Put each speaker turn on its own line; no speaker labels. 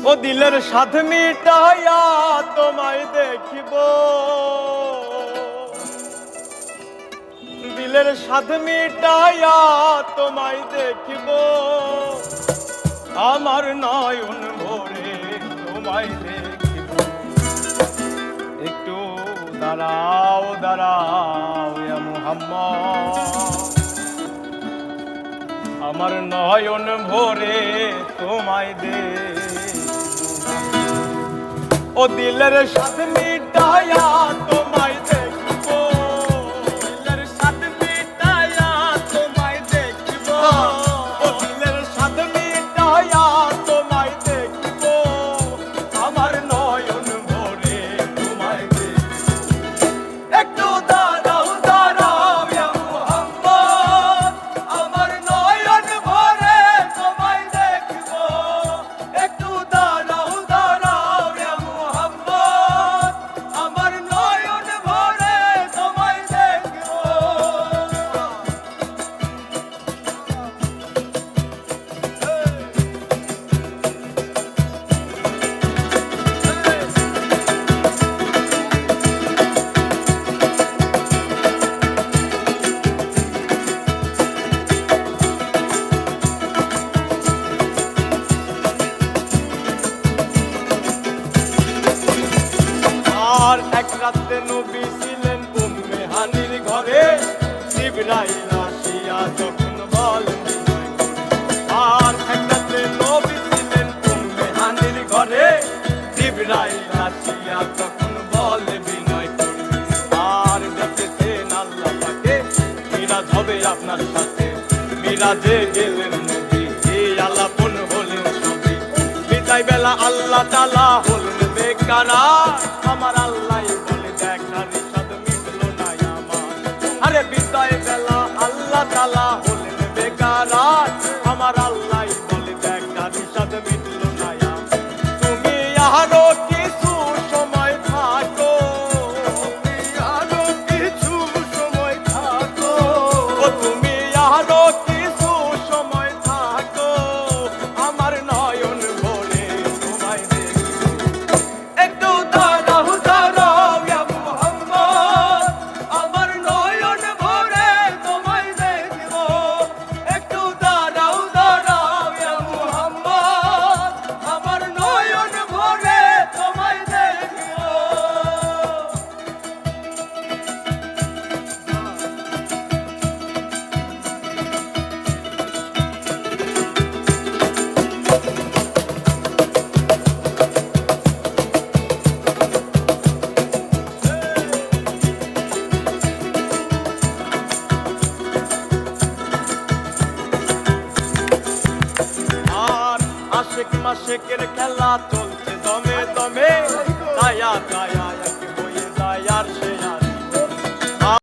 ও দিলের স্বাদ মিটাইয়া তোমায় দেখিব, দিলের স্বাদ মিটাইয়া তোমায় দেখিব, আমার নয়ন ভরে তোমায় দেখিব। একটু দাঁড়াও দাঁড়াও ইয়া মুহাম্মদ, আমার নয়ন ভরে তোমায় দেখিব। ও দিলের স্বাদ মিটাইয়া তোমায় দেখিব, দিলের স্বাদ মিটাইয়া তোমায় দেখিব, ও দিলের স্বাদ মিটাইয়া তোমায় দেখিব, আমার নয়ন ভরে তোমায় দেখিব। একটু দাঁড়াও দাঁড়াও ইয়া মুহাম্মদ, আমার নয়ন ভরে তোমায় দেখিব। একটু দাঁড়াও দাঁড়াও ইয়া মুহাম্মদ, আমার নয়ন ভরে তোমায় দেখিব। আর এক রাতে নবী ছিলেন উম্মে হানির ঘরে, জিবরাইল আসিয়া যখন বলেন বিনয় করে। আর এক রাতে নবী ছিলেন উম্মে হানির ঘরে, জিবরাইল আসিয়া যখন বলে বিনয় করে। আর দেখেছেন আল্লাহ পাকে মিরাজ হবে আপনার সাথে, মিরাজে গেলেন নবী, এই আলাপন হলেন সবই। বিদায় বেলা আল্লাহ তাআলা হলেন বেকারার, আমার আল্লাহ বলে দেখার স্বাদ মিটলো না আমার। আরে বিদায় বেলা আল্লাহ তাআলা হলেন বেকারার, আমার আল্লাহ বলে দেখার স্বাদ মিটলো না আমার। তুমি আরো কিছু সময় থাকো, তুমি আরো কিছু সময় থাকো, ও তুমি আরো কিছু সময় থাকো, আমার নয়ন ভরে তোমায় দেখিব। একটু দাঁড়াও দাঁড়াও ইয়া মুহাম্মদ, আমার নয়ন ভরে তোমায় দেখিব। একটু দাঁড়াও দাঁড়াও ইয়া মুহাম্মদ, আমার নয়ন ভরে তোমায় দেখিব। আর আশেক মাশেকের খেলা চলছে